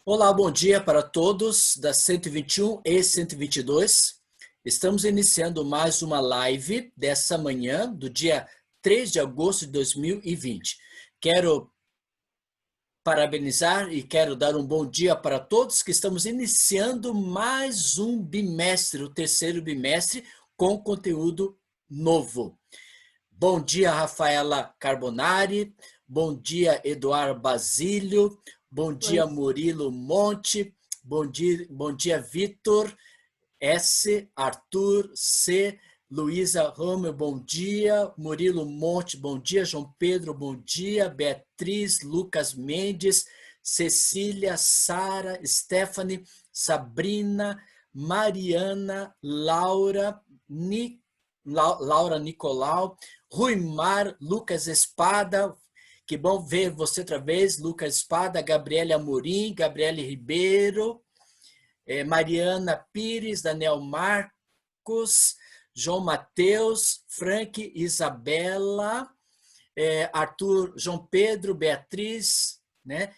Olá, bom dia para todos da 121 e 122. Estamos iniciando mais uma live dessa manhã, do dia 3 de agosto de 2020. Quero parabenizar e quero dar um bom dia para todos que estamos iniciando mais um bimestre, o terceiro bimestre, com conteúdo novo. Bom dia, Rafaela Carbonari. Bom dia, Eduardo Basílio. Bom dia, Murilo Monte. Bom dia, Vitor S. Arthur C. Luísa Ramos, bom dia. Murilo Monte, bom dia. João Pedro, bom dia. Beatriz, Lucas Mendes, Cecília, Sara, Stephanie, Sabrina, Mariana, Laura, Laura Nicolau, Ruimar, Lucas Espada, que bom ver você outra vez, Lucas Espada, Gabriela Amorim, Gabriele Ribeiro, Mariana Pires, Daniel Marcos, João Mateus, Frank, Isabela, Arthur, João Pedro, Beatriz, né?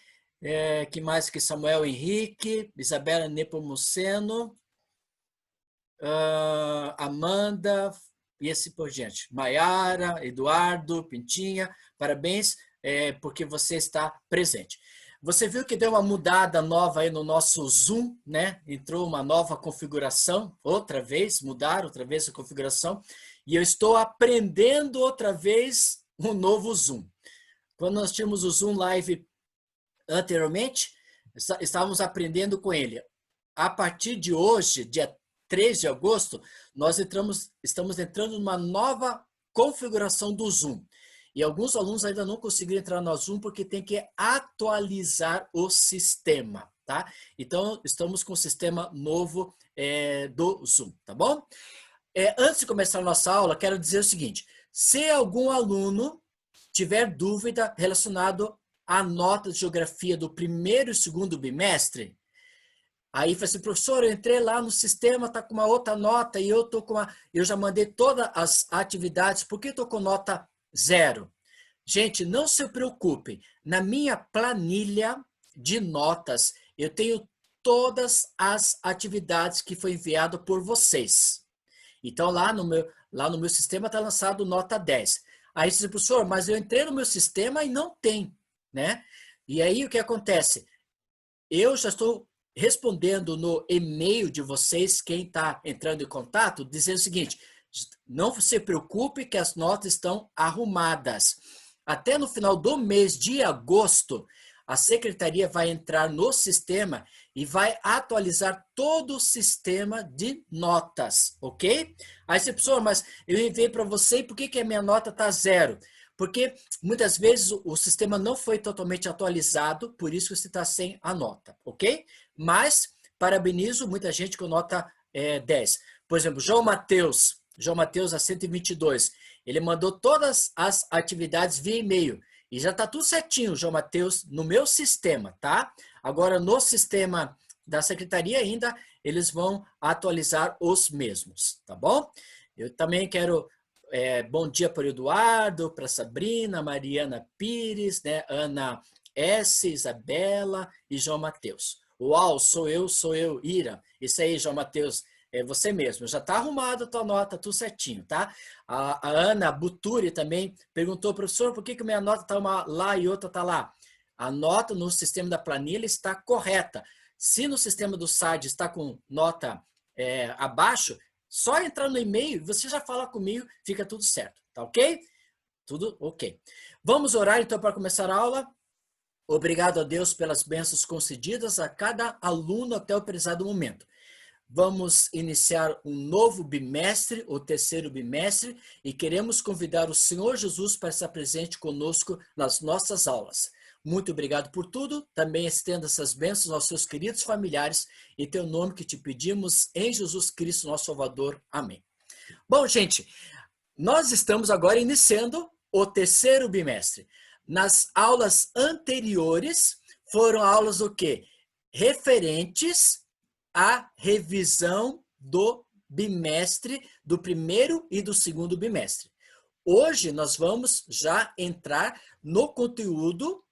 Que mais que Samuel Henrique, Isabela Nepomuceno, Amanda, e assim por diante. Maiara, Eduardo, Pintinha, parabéns porque você está presente. Você viu que deu uma mudada nova aí no nosso Zoom, né? Entrou uma nova configuração, mudaram outra vez a configuração, e eu estou aprendendo outra vez um novo Zoom. Quando nós tínhamos o Zoom Live anteriormente, estávamos aprendendo com ele. A partir de hoje, dia 3 de agosto, nós estamos entrando numa nova configuração do Zoom. E alguns alunos ainda não conseguiram entrar no Zoom porque tem que atualizar o sistema, tá? Então, estamos com o sistema novo do Zoom, tá bom? Antes de começar a nossa aula, quero dizer o seguinte: se algum aluno tiver dúvida relacionado à nota de geografia do primeiro e segundo bimestre, aí fala assim, professor, eu entrei lá no sistema, tá com uma outra nota e eu já mandei todas as atividades, por que eu tô com nota 0? Gente, não se preocupem, na minha planilha de notas, eu tenho todas as atividades que foi enviado por vocês. Então, lá no meu sistema está lançado nota 10. Aí você diz, professor, mas eu entrei no meu sistema e não tem, né? E aí o que acontece? Eu já estou respondendo no e-mail de vocês, quem está entrando em contato, dizendo o seguinte: não se preocupe que as notas estão arrumadas. Até no final do mês de agosto, a secretaria vai entrar no sistema e vai atualizar todo o sistema de notas, ok? Aí você, professor, mas eu enviei para você e por que a minha nota está 0? Porque muitas vezes o sistema não foi totalmente atualizado, por isso que você está sem a nota, ok? Mas parabenizo muita gente com nota 10. Por exemplo, João Mateus a 122, ele mandou todas as atividades via e-mail. E já está tudo certinho, João Mateus, no meu sistema, tá? Agora, no sistema da secretaria ainda, eles vão atualizar os mesmos, tá bom? Eu também quero bom dia para o Eduardo, para a Sabrina, Mariana Pires, né? Ana S, Isabela e João Mateus. Uau, sou eu, Ira. Isso aí, João Mateus, é você mesmo. Já está arrumado a tua nota, tudo certinho, tá? A Ana Buturi também perguntou, professor, por que minha nota está uma lá e outra está lá? A nota no sistema da planilha está correta. Se no sistema do SAD está com nota abaixo, só entrar no e-mail, você já fala comigo, fica tudo certo, tá ok? Tudo ok. Vamos orar então para começar a aula. Obrigado a Deus pelas bênçãos concedidas a cada aluno até o prezado momento. Vamos iniciar um novo bimestre, o terceiro bimestre, e queremos convidar o Senhor Jesus para estar presente conosco nas nossas aulas. Muito obrigado por tudo. Também estenda essas bênçãos aos seus queridos familiares, em teu nome que te pedimos, em Jesus Cristo, nosso Salvador. Amém. Bom, gente, nós estamos agora iniciando o terceiro bimestre. Nas aulas anteriores, foram aulas do quê? Referentes à revisão do bimestre, do primeiro e do segundo bimestre. Hoje nós vamos já entrar no conteúdo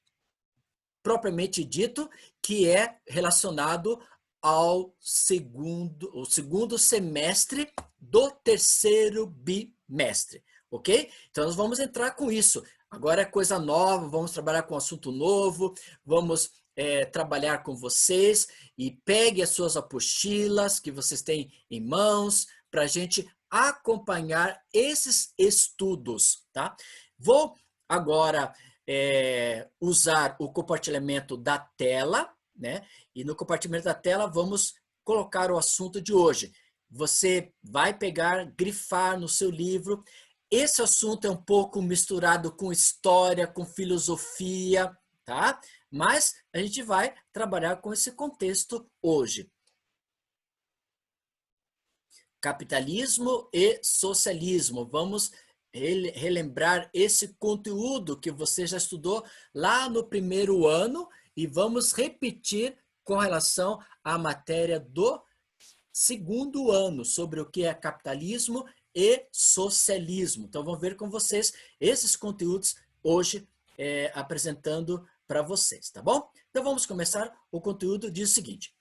propriamente dito, que é relacionado ao segundo semestre do terceiro bimestre, ok? Então, nós vamos entrar com isso. Agora é coisa nova, vamos trabalhar com assunto novo, vamos trabalhar com vocês e pegue as suas apostilas que vocês têm em mãos para a gente acompanhar esses estudos, tá? Vou agora usar o compartilhamento da tela, né? E no compartilhamento da tela vamos colocar o assunto de hoje. Você vai pegar, grifar no seu livro. Esse assunto é um pouco misturado com história, com filosofia, tá? Mas a gente vai trabalhar com esse contexto hoje. Capitalismo e socialismo. Vamos relembrar esse conteúdo que você já estudou lá no primeiro ano e vamos repetir com relação à matéria do segundo ano, sobre o que é capitalismo e socialismo. Então, vamos ver com vocês esses conteúdos hoje apresentando para vocês, tá bom? Então, vamos começar. O conteúdo diz o seguinte,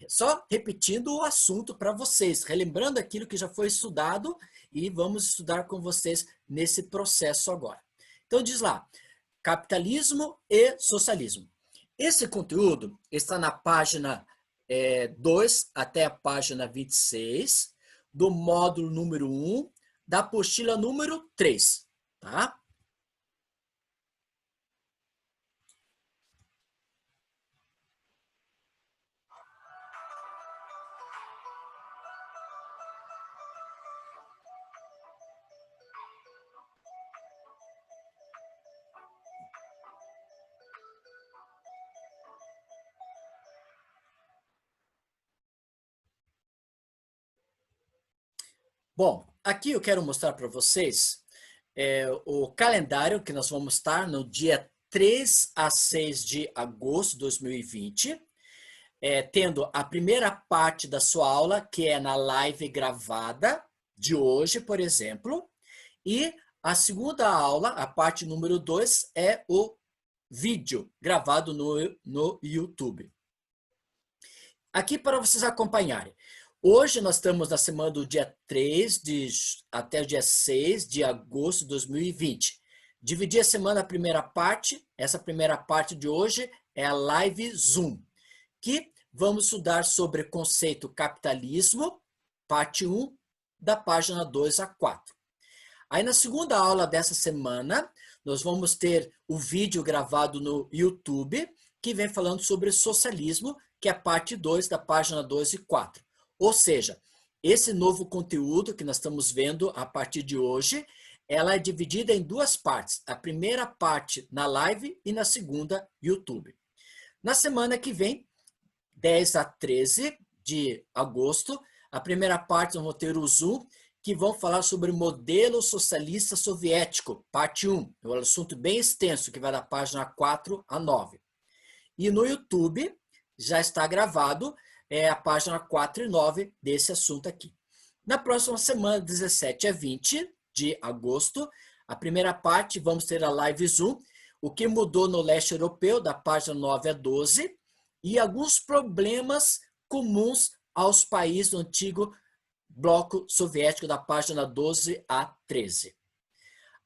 só repetindo o assunto para vocês, relembrando aquilo que já foi estudado e vamos estudar com vocês nesse processo agora. Então, diz lá, capitalismo e socialismo. Esse conteúdo está na página 2 até a página 26, do módulo número 1, da apostila número 3, tá? Bom, aqui eu quero mostrar para vocês o calendário que nós vamos estar no dia 3 a 6 de agosto de 2020, tendo a primeira parte da sua aula, que é na live gravada de hoje, por exemplo, e a segunda aula, a parte número 2, é o vídeo gravado no YouTube. Aqui para vocês acompanharem. Hoje nós estamos na semana do dia 3 até o dia 6 de agosto de 2020. Dividi a semana na primeira parte. Essa primeira parte de hoje é a live Zoom, que vamos estudar sobre conceito capitalismo, parte 1, da página 2 a 4. Aí na segunda aula dessa semana, nós vamos ter o vídeo gravado no YouTube, que vem falando sobre socialismo, que é a parte 2 da página 2 e 4. Ou seja, esse novo conteúdo que nós estamos vendo a partir de hoje, ela é dividida em duas partes. A primeira parte na live e na segunda, YouTube. Na semana que vem, 10 a 13 de agosto, a primeira parte nós vamos ter o Zoom, que vão falar sobre o modelo socialista soviético, parte 1. É um assunto bem extenso, que vai da página 4 a 9. E no YouTube, já está gravado a página 4 e 9 desse assunto aqui. Na próxima semana, 17 a 20 de agosto, a primeira parte, vamos ter a live Zoom, o que mudou no leste europeu, da página 9 a 12, e alguns problemas comuns aos países do antigo bloco soviético, da página 12 a 13.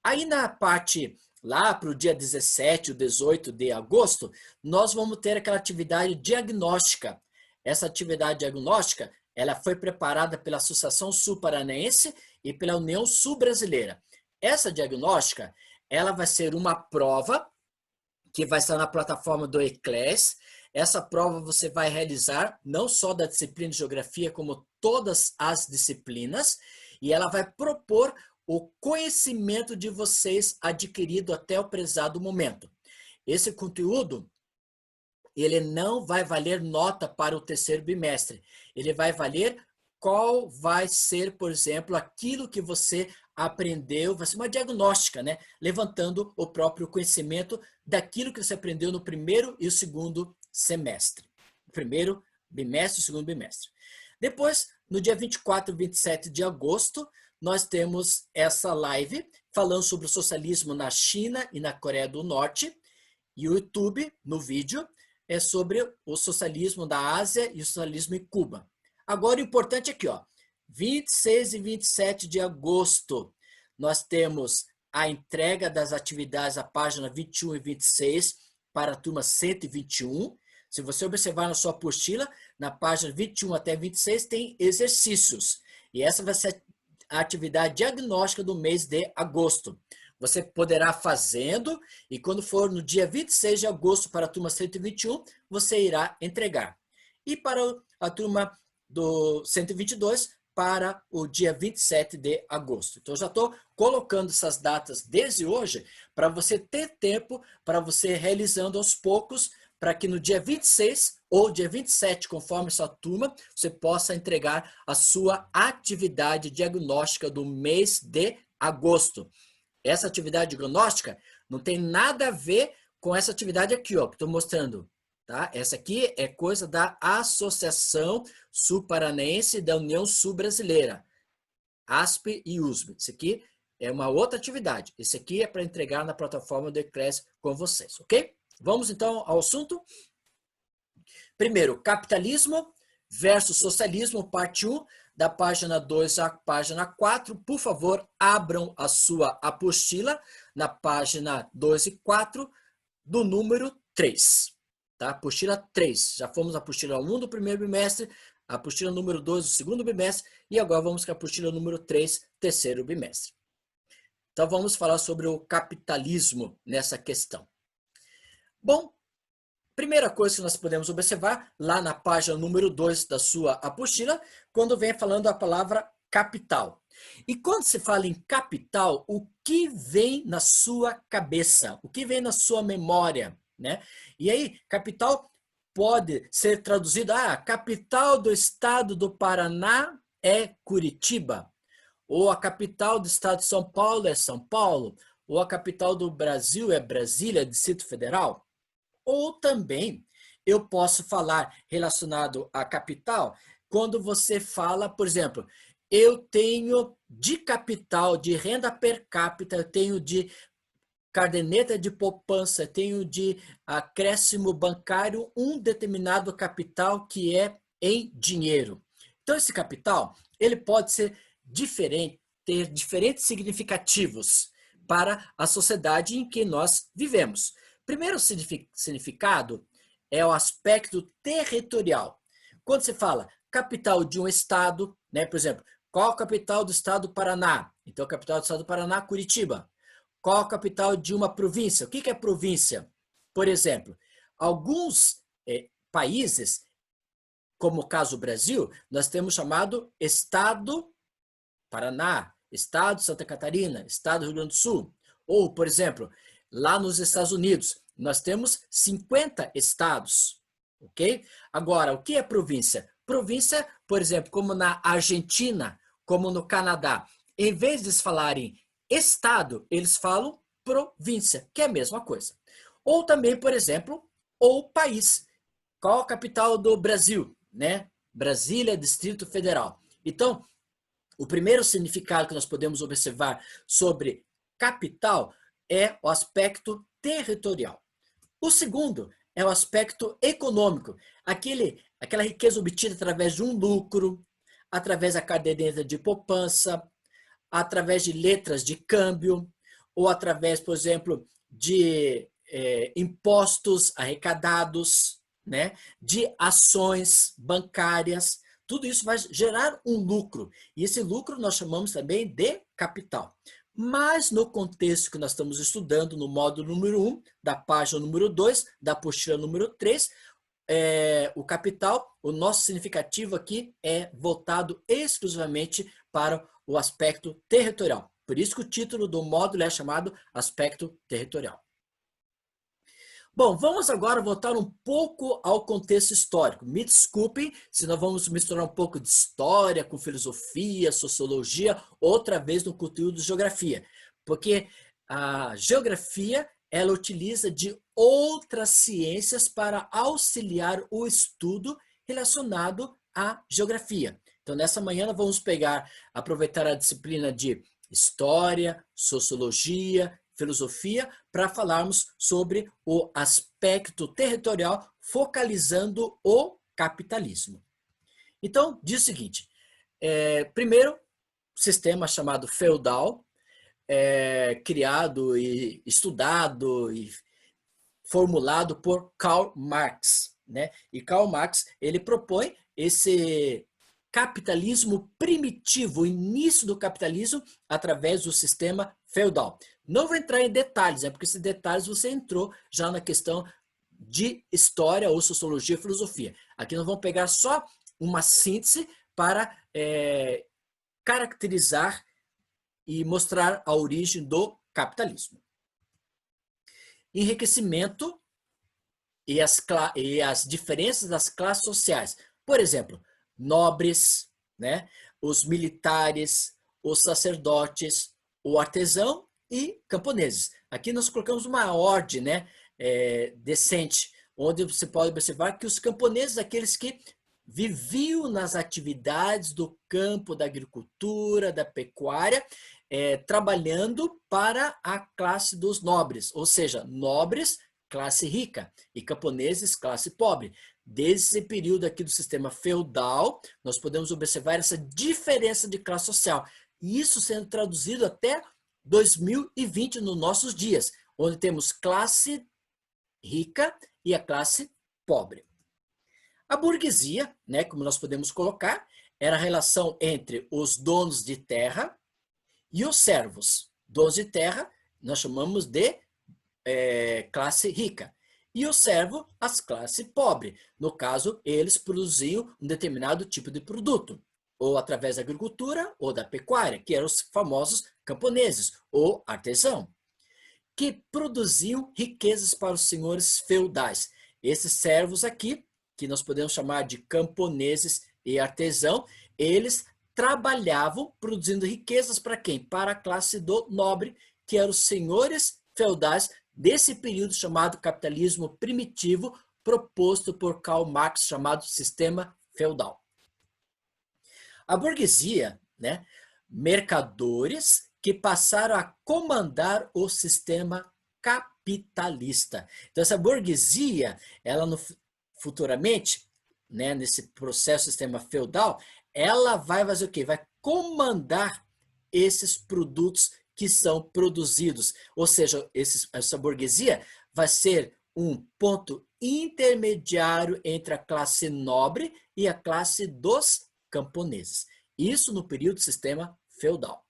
Aí na parte, lá para o dia 17 ou 18 de agosto, nós vamos ter aquela atividade diagnóstica. Essa atividade diagnóstica, ela foi preparada pela Associação Sul-Paranaense e pela União Sul-Brasileira. Essa diagnóstica, ela vai ser uma prova que vai estar na plataforma do Eclass. Essa prova você vai realizar não só da disciplina de Geografia, como todas as disciplinas, e ela vai propor o conhecimento de vocês adquirido até o prezado momento. Esse conteúdo, ele não vai valer nota para o terceiro bimestre. Ele vai valer qual vai ser, por exemplo, aquilo que você aprendeu, vai ser uma diagnóstica, né? Levantando o próprio conhecimento daquilo que você aprendeu no primeiro e o segundo semestre. O primeiro bimestre e o segundo bimestre. Depois, no dia 24 e 27 de agosto, nós temos essa live falando sobre o socialismo na China e na Coreia do Norte. E o YouTube, no vídeo, é sobre o socialismo da Ásia e o socialismo em Cuba. Agora, o importante é aqui, ó, 26 e 27 de agosto, nós temos a entrega das atividades, a página 21 e 26, para a turma 121. Se você observar na sua apostila, na página 21 até 26, tem exercícios. E essa vai ser a atividade diagnóstica do mês de agosto. Você poderá fazendo, e quando for no dia 26 de agosto para a turma 121, você irá entregar. E para a turma do 122, para o dia 27 de agosto. Então, eu já estou colocando essas datas desde hoje para você ter tempo, para você realizando aos poucos, para que no dia 26 ou dia 27, conforme sua turma, você possa entregar a sua atividade diagnóstica do mês de agosto. Essa atividade diagnóstica não tem nada a ver com essa atividade aqui, ó, que estou mostrando. Tá? Essa aqui é coisa da Associação Sul-Paranaense da União Sul-Brasileira, ASP e USB. Isso aqui é uma outra atividade. Esse aqui é para entregar na plataforma do Eclass com vocês, ok? Vamos então ao assunto. Primeiro, capitalismo versus socialismo, parte 1, da página 2 à página 4. Por favor, abram a sua apostila na página 2 e 4 do número 3. Tá? Apostila 3. Já fomos à apostila 1 do primeiro bimestre, a apostila número 2 do segundo bimestre, e agora vamos para a apostila número 3, terceiro bimestre. Então, vamos falar sobre o capitalismo nessa questão. Bom, primeira coisa que nós podemos observar, lá na página número 2 da sua apostila, quando vem falando a palavra capital. E quando se fala em capital, o que vem na sua cabeça? O que vem na sua memória? Né? E aí, capital pode ser traduzido, capital do estado do Paraná é Curitiba, ou a capital do estado de São Paulo é São Paulo, ou a capital do Brasil é Brasília, Distrito Federal. Ou também eu posso falar relacionado à capital, quando você fala, por exemplo, eu tenho de capital, de renda per capita, eu tenho de caderneta de poupança, tenho de acréscimo bancário um determinado capital que é em dinheiro. Então, esse capital, ele pode ser diferente, ter diferentes significativos para a sociedade em que nós vivemos. Primeiro significado é o aspecto territorial. Quando você fala capital de um estado, né, por exemplo, qual a capital do estado do Paraná? Então, a capital do estado do Paraná, Curitiba. Qual a capital de uma província? O que é província? Por exemplo, alguns países, como o caso do Brasil, nós temos chamado Estado Paraná, Estado Santa Catarina, Estado Rio Grande do Sul. Ou, por exemplo, lá nos Estados Unidos, nós temos 50 estados, ok? Agora, o que é província? Província, por exemplo, como na Argentina, como no Canadá, em vez de eles falarem estado, eles falam província, que é a mesma coisa. Ou também, por exemplo, ou país. Qual a capital do Brasil? Né? Brasília, Distrito Federal. Então, o primeiro significado que nós podemos observar sobre capital é o aspecto territorial. O segundo é o aspecto econômico, aquela riqueza obtida através de um lucro, através da caderneta de poupança, através de letras de câmbio, ou através, por exemplo, de impostos arrecadados, né, de ações bancárias. Tudo isso vai gerar um lucro. E esse lucro nós chamamos também de capital. Mas no contexto que nós estamos estudando, no módulo número 1, da página número 2, da apostila número 3, o capital, o nosso significativo aqui é voltado exclusivamente para o aspecto territorial. Por isso que o título do módulo é chamado aspecto territorial. Bom, vamos agora voltar um pouco ao contexto histórico. Me desculpem se nós vamos misturar um pouco de história com filosofia, sociologia, outra vez no conteúdo de geografia. Porque a geografia, ela utiliza de outras ciências para auxiliar o estudo relacionado à geografia. Então, nessa manhã, nós vamos aproveitar a disciplina de história, sociologia, filosofia para falarmos sobre o aspecto territorial, focalizando o capitalismo. Então, diz o seguinte, primeiro, sistema chamado feudal, criado e estudado e formulado por Karl Marx, né? E Karl Marx, ele propõe esse capitalismo primitivo, o início do capitalismo através do sistema feudal. Não vou entrar em detalhes, porque esses detalhes você entrou já na questão de história ou sociologia e filosofia. Aqui nós vamos pegar só uma síntese para caracterizar e mostrar a origem do capitalismo. Enriquecimento e as diferenças das classes sociais. Por exemplo, nobres, né? Os militares, os sacerdotes, o artesão e camponeses. Aqui nós colocamos uma ordem, né? Decente, onde você pode observar que os camponeses, aqueles que viviam nas atividades do campo, da agricultura, da pecuária, trabalhando para a classe dos nobres, ou seja, nobres, classe rica, e camponeses, classe pobre. Desde esse período aqui do sistema feudal, nós podemos observar essa diferença de classe social. E isso sendo traduzido até 2020 nos nossos dias, onde temos classe rica e a classe pobre. A burguesia, né, como nós podemos colocar, era a relação entre os donos de terra e os servos. Donos de terra nós chamamos de classe rica. E o servo, as classe pobre. No caso, eles produziam um determinado tipo de produto, ou através da agricultura ou da pecuária, que eram os famosos camponeses ou artesão, que produziam riquezas para os senhores feudais. Esses servos aqui, que nós podemos chamar de camponeses e artesão, eles trabalhavam produzindo riquezas para quem? Para a classe do nobre, que eram os senhores feudais desse período chamado capitalismo primitivo, proposto por Karl Marx, chamado sistema feudal. A burguesia, né, mercadores que passaram a comandar o sistema capitalista. Então, essa burguesia, ela futuramente, né, nesse processo do sistema feudal, ela vai fazer o quê? Vai comandar esses produtos que são produzidos. Ou seja, essa burguesia vai ser um ponto intermediário entre a classe nobre e a classe dos camponeses. Isso no período do sistema feudal.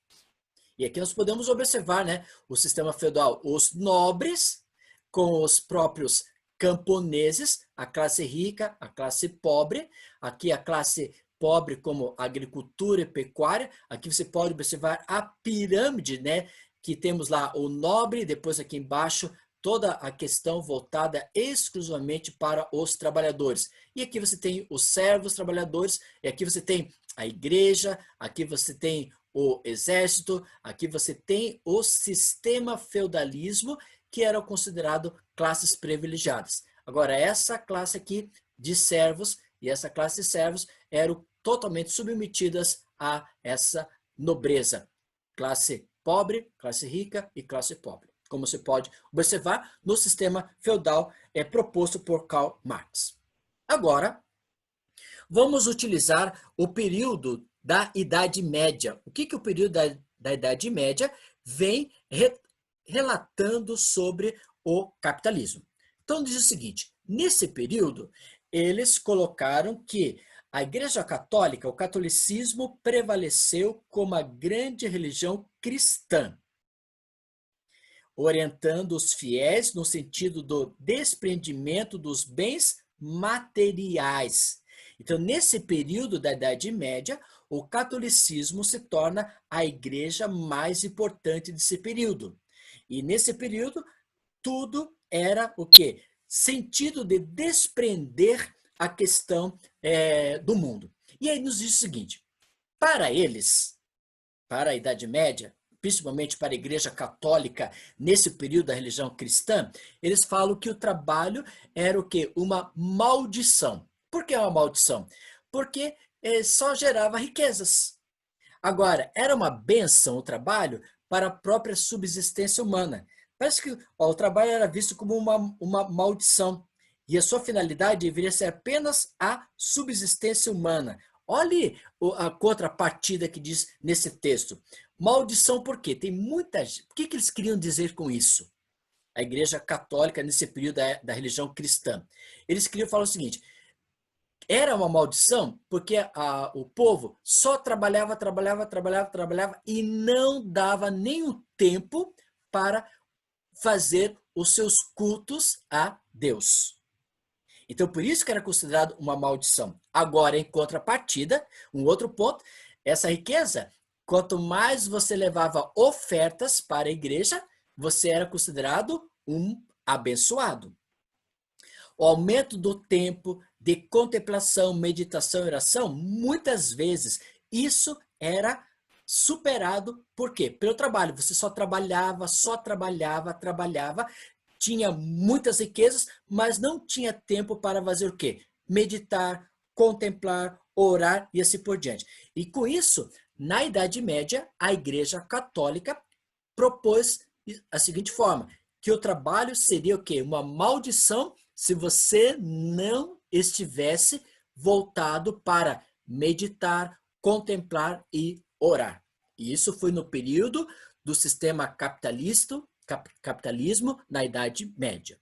E aqui nós podemos observar, né, o sistema feudal, os nobres com os próprios camponeses, a classe rica, a classe pobre, aqui a classe pobre como agricultura e pecuária. Aqui você pode observar a pirâmide, né, que temos lá o nobre, depois aqui embaixo toda a questão voltada exclusivamente para os trabalhadores. E aqui você tem os servos trabalhadores, e aqui você tem a igreja, aqui você tem o exército, aqui você tem o sistema feudalismo, que era considerado classes privilegiadas. Agora, essa classe aqui de servos e essa classe de servos eram totalmente submetidas a essa nobreza. Classe pobre, classe rica e classe pobre. Como você pode observar no sistema feudal proposto por Karl Marx. Agora, vamos utilizar o período da Idade Média. O que o período da Idade Média vem relatando sobre o capitalismo? Então, diz o seguinte, nesse período, eles colocaram que a Igreja Católica, o catolicismo, prevaleceu como a grande religião cristã, orientando os fiéis no sentido do desprendimento dos bens materiais. Então, nesse período da Idade Média, o catolicismo se torna a igreja mais importante desse período. E nesse período, tudo era o quê? Sentido de desprender a questão do mundo. E aí nos diz o seguinte, para eles, para a Idade Média, principalmente para a Igreja Católica, nesse período da religião cristã, eles falam que o trabalho era o quê? Uma maldição. Por que uma maldição? Porque só gerava riquezas. Agora, era uma bênção o trabalho para a própria subsistência humana. Parece que o trabalho era visto como uma maldição. E a sua finalidade deveria ser apenas a subsistência humana. Olhe a contrapartida que diz nesse texto. Maldição por quê? Tem muita gente. O que eles queriam dizer com isso? A Igreja Católica, nesse período da religião cristã. Eles queriam falar o seguinte: era uma maldição porque o povo só trabalhava e não dava nenhum tempo para fazer os seus cultos a Deus. Então, por isso que era considerado uma maldição. Agora, em contrapartida, um outro ponto, essa riqueza, quanto mais você levava ofertas para a igreja, você era considerado um abençoado. O aumento do tempo de contemplação, meditação e oração, muitas vezes isso era superado, por quê? Pelo trabalho. Você só trabalhava, tinha muitas riquezas, mas não tinha tempo para fazer o quê? Meditar, contemplar, orar e assim por diante. E com isso, na Idade Média, a Igreja Católica propôs a seguinte forma, que o trabalho seria o quê? Uma maldição se você não estivesse voltado para meditar, contemplar e orar. E isso foi no período do sistema capitalismo na Idade Média.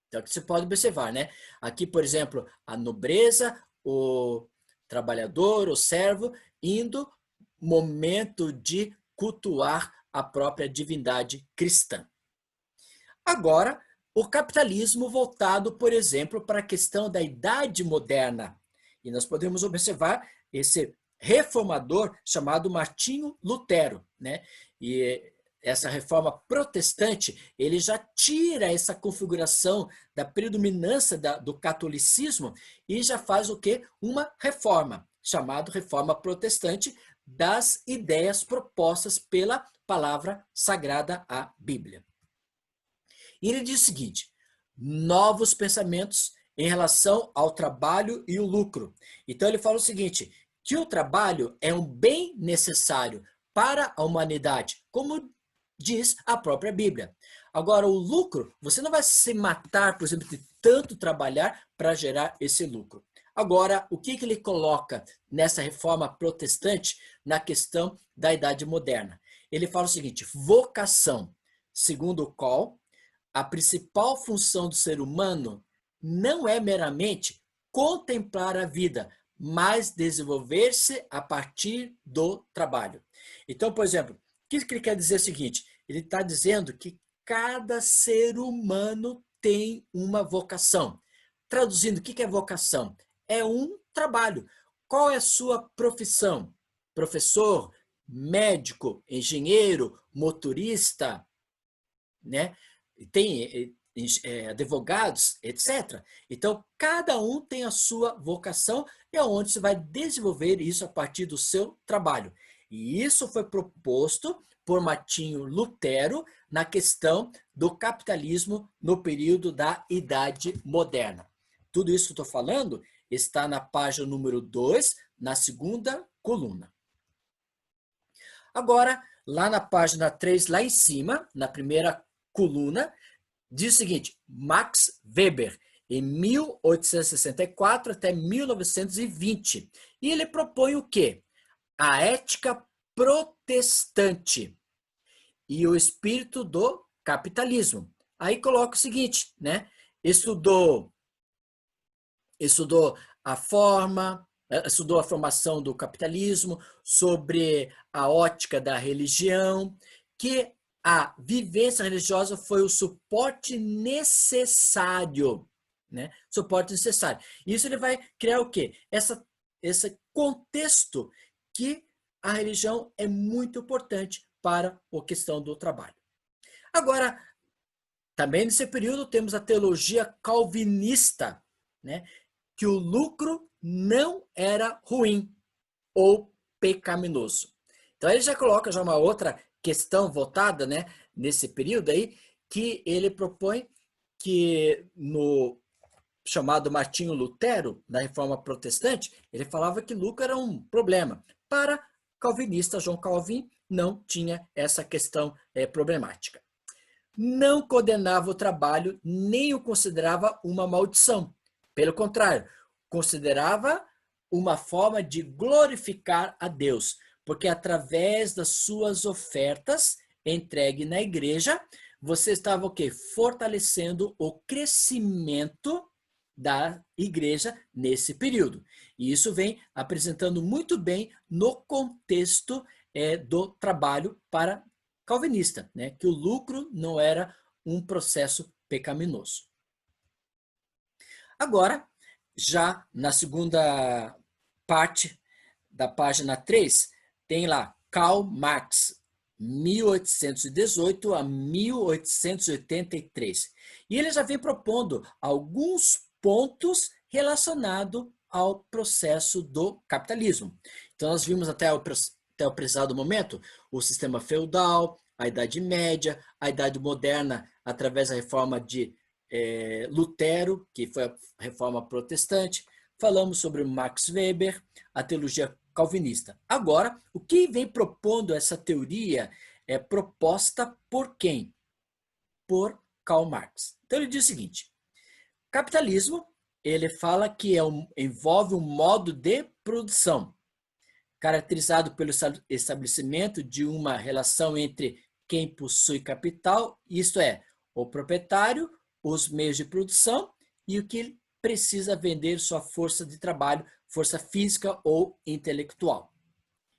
Então, aqui você pode observar, né? Aqui, por exemplo, a nobreza, o trabalhador, o servo, indo momento de cultuar a própria divindade cristã. Agora, o capitalismo voltado, por exemplo, para a questão da Idade Moderna. E nós podemos observar esse reformador chamado Martinho Lutero, né? E essa reforma protestante, ele já tira essa configuração da predominância do catolicismo e já faz o quê? Uma reforma, chamada reforma protestante, das ideias propostas pela palavra sagrada, a Bíblia. E ele diz o seguinte: novos pensamentos em relação ao trabalho e o lucro. Então ele fala o seguinte, que o trabalho é um bem necessário para a humanidade, como diz a própria Bíblia. Agora, o lucro, você não vai se matar, por exemplo, de tanto trabalhar para gerar esse lucro. Agora, o que ele coloca nessa reforma protestante na questão da Idade Moderna? Ele fala o seguinte: vocação, segundo o qual a principal função do ser humano não é meramente contemplar a vida, mas desenvolver-se a partir do trabalho. Então, por exemplo, o que ele quer dizer é o seguinte: ele está dizendo que cada ser humano tem uma vocação. Traduzindo, o que é vocação? É um trabalho. Qual é a sua profissão? Professor, médico, engenheiro, motorista, né? Tem advogados, etc. Então, cada um tem a sua vocação e é onde você vai desenvolver isso a partir do seu trabalho. E isso foi proposto por Martinho Lutero na questão do capitalismo no período da Idade Moderna. Tudo isso que eu estou falando está na página número 2, na segunda coluna. Agora, lá na página 3, lá em cima, na primeira coluna, diz o seguinte: Max Weber, em 1864 até 1920. E ele propõe o quê? A ética protestante e o espírito do capitalismo. Aí coloca o seguinte, né? Estudou a estudou a formação do capitalismo, sobre a ótica da religião, que a vivência religiosa foi o suporte necessário, né? Suporte necessário. Isso ele vai criar o quê? Esse contexto que a religião é muito importante para a questão do trabalho. Agora, também nesse período temos a teologia calvinista, né? Que o lucro não era ruim ou pecaminoso. Então ele já coloca já uma outra questão voltada, né, nesse período aí, que ele propõe que no chamado Martinho Lutero, na Reforma Protestante, ele falava que lucro era um problema. Para calvinista João Calvin, não tinha essa questão problemática. não condenava o trabalho nem o considerava uma maldição. Pelo contrário, considerava uma forma de glorificar a Deus, porque através das suas ofertas entregue na igreja, você estava o quê? Fortalecendo o crescimento da igreja nesse período. E isso vem apresentando muito bem no contexto do trabalho para calvinista, né? Que o lucro não era um processo pecaminoso. Agora, já na segunda parte da página 3, tem lá Karl Marx, 1818 a 1883. E ele já vem propondo alguns pontos relacionados ao processo do capitalismo. Então, nós vimos até o precisado momento o sistema feudal, a Idade Média, a Idade Moderna, através da reforma de Lutero, que foi a reforma protestante. Falamos sobre Max Weber, a teologia calvinista. Agora, o que vem propondo essa teoria é proposta por quem? Por Karl Marx. Então ele diz o seguinte: capitalismo, ele fala que envolve um modo de produção, caracterizado pelo estabelecimento de uma relação entre quem possui capital, isto é, o proprietário, os meios de produção e o que precisa vender sua força de trabalho, força física ou intelectual.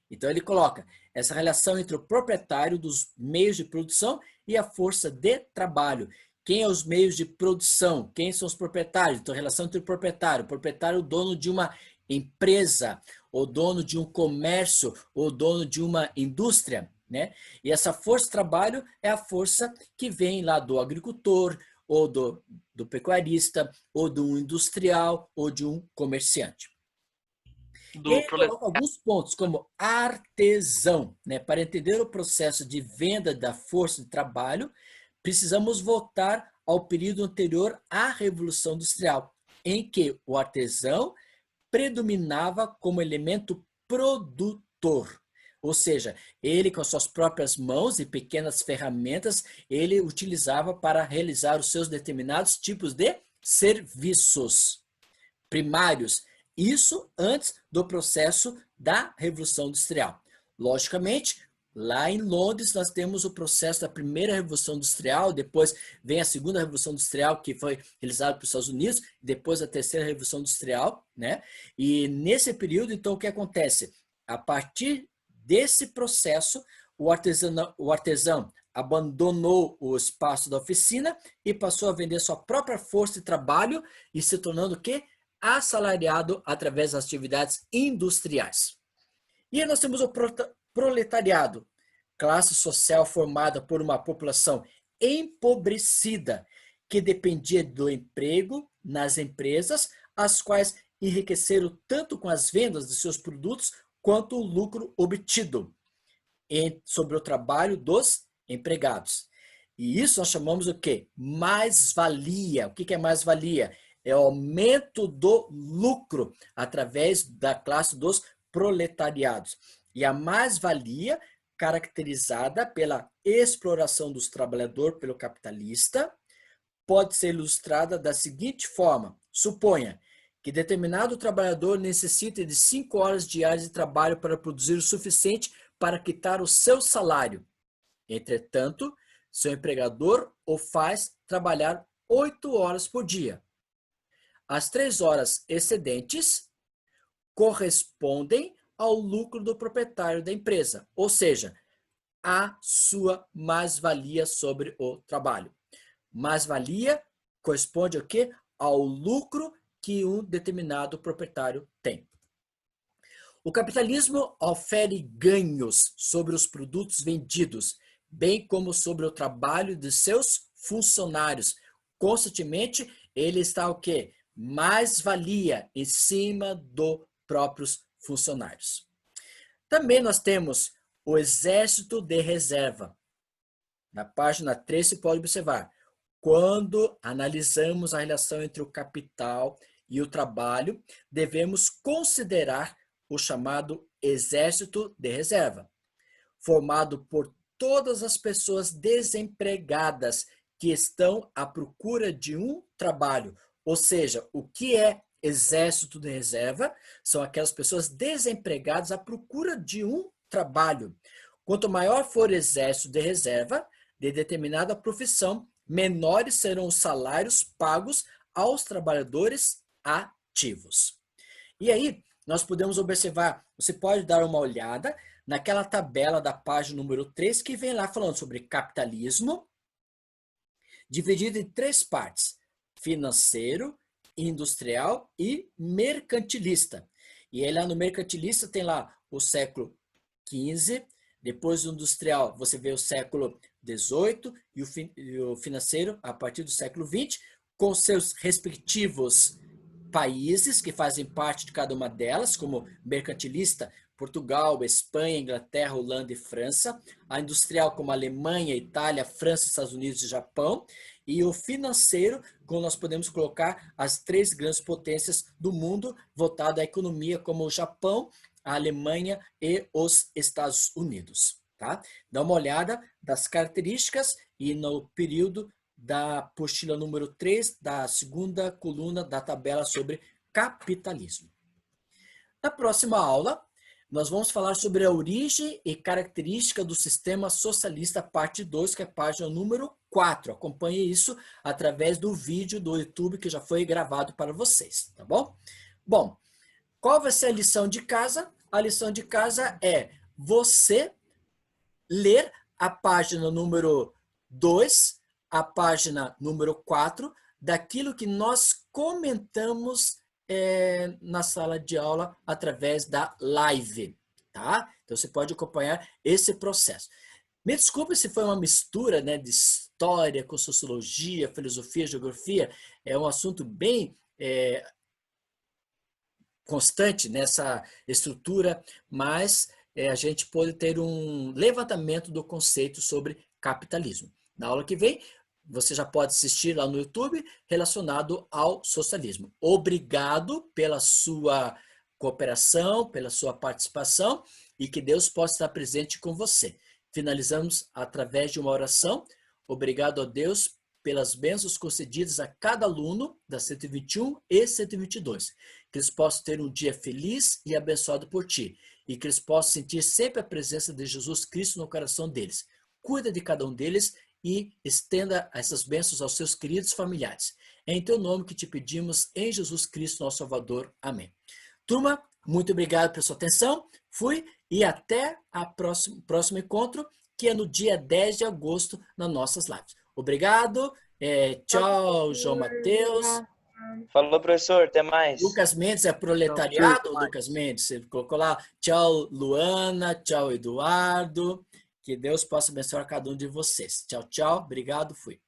Então ele coloca essa relação entre o proprietário dos meios de produção e a força de trabalho. Quem é os meios de produção? Quem são os proprietários? Então a relação entre o proprietário é o dono de uma empresa, o dono de um comércio, o dono de uma indústria, né? E essa força de trabalho é a força que vem lá do agricultor, ou do pecuarista, ou do industrial, ou de um comerciante. E ele coloca alguns pontos, como artesão, né? Para entender o processo de venda da força de trabalho, precisamos voltar ao período anterior à Revolução Industrial, em que o artesão predominava como elemento produtor. Ou seja, ele com suas próprias mãos e pequenas ferramentas, ele utilizava para realizar os seus determinados tipos de serviços primários. Isso antes do processo da Revolução Industrial. Logicamente, lá em Londres nós temos o processo da primeira Revolução Industrial, depois vem a segunda Revolução Industrial, que foi realizada pelos Estados Unidos, depois a terceira Revolução Industrial, né? E nesse período, então, o que acontece? A partir desse processo, o artesão abandonou o espaço da oficina e passou a vender sua própria força de trabalho e se tornando o quê? Assalariado através das atividades industriais. E aí nós temos o proletariado, classe social formada por uma população empobrecida, que dependia do emprego nas empresas, as quais enriqueceram tanto com as vendas de seus produtos quanto o lucro obtido sobre o trabalho dos empregados. E isso nós chamamos o quê? Mais-valia. O que é mais-valia? É o aumento do lucro através da classe dos proletariados. E a mais-valia, caracterizada pela exploração dos trabalhadores pelo capitalista, pode ser ilustrada da seguinte forma: suponha que determinado trabalhador necessite de 5 horas diárias de trabalho para produzir o suficiente para quitar o seu salário. Entretanto, seu empregador o faz trabalhar 8 horas por dia. As 3 horas excedentes correspondem ao lucro do proprietário da empresa, ou seja, a sua mais-valia sobre o trabalho. Mais-valia corresponde ao quê? Ao lucro que um determinado proprietário tem. O capitalismo ofere ganhos sobre os produtos vendidos, bem como sobre o trabalho de seus funcionários. Consequentemente, ele está o quê? Mais-valia em cima dos próprios funcionários. Também nós temos o exército de reserva. Na página 3 se pode observar. Quando analisamos a relação entre o capital e o trabalho, devemos considerar o chamado exército de reserva, formado por todas as pessoas desempregadas que estão à procura de um trabalho. Ou seja, o que é exército de reserva? São aquelas pessoas desempregadas à procura de um trabalho. Quanto maior for o exército de reserva de determinada profissão, menores serão os salários pagos aos trabalhadores ativos. E aí, nós podemos observar, você pode dar uma olhada naquela tabela da página número 3, que vem lá falando sobre capitalismo, dividido em 3 partes: financeiro, industrial e mercantilista. E aí lá no mercantilista tem lá o século XV, depois do industrial você vê o século XVIII e o financeiro a partir do século XX, com seus respectivos países que fazem parte de cada uma delas, como mercantilista, Portugal, Espanha, Inglaterra, Holanda e França, a industrial como Alemanha, Itália, França, Estados Unidos e Japão, e o financeiro, como nós podemos colocar as 3 grandes potências do mundo voltado à economia, como o Japão, a Alemanha e os Estados Unidos. Tá? Dá uma olhada das características e no período da apostila número 3, da segunda coluna da tabela sobre capitalismo. Na próxima aula, nós vamos falar sobre a origem e característica do sistema socialista, parte 2, que é a página número 4. Acompanhe isso através do vídeo do YouTube que já foi gravado para vocês, tá bom? Bom, qual vai ser a lição de casa? A lição de casa é você ler a página número 2, a página número 4, daquilo que nós comentamos na sala de aula através da live, tá? Então você pode acompanhar esse processo. Me desculpe se foi uma mistura, né, de história com sociologia, filosofia, geografia. É um assunto bem constante nessa estrutura, mas a gente pode ter um levantamento do conceito sobre capitalismo. Na aula que vem, você já pode assistir lá no YouTube relacionado ao socialismo. Obrigado pela sua cooperação, pela sua participação e que Deus possa estar presente com você. Finalizamos através de uma oração. Obrigado a Deus pelas bênçãos concedidas a cada aluno da 121 e 122. Que eles possam ter um dia feliz e abençoado por ti. E que eles possam sentir sempre a presença de Jesus Cristo no coração deles. Cuida de cada um deles e estenda essas bênçãos aos seus queridos familiares. É em teu nome que te pedimos, em Jesus Cristo, nosso Salvador. Amém. Turma, muito obrigado pela sua atenção. Fui e até o próximo encontro, que é no dia 10 de agosto, nas nossas lives. Obrigado. Tchau, João Mateus. Falou, professor. Até mais. Lucas Mendes é proletariado, Lucas Mendes? Você colocou lá. Tchau, Luana. Tchau, Eduardo. Que Deus possa abençoar cada um de vocês. Tchau, tchau. Obrigado. Fui.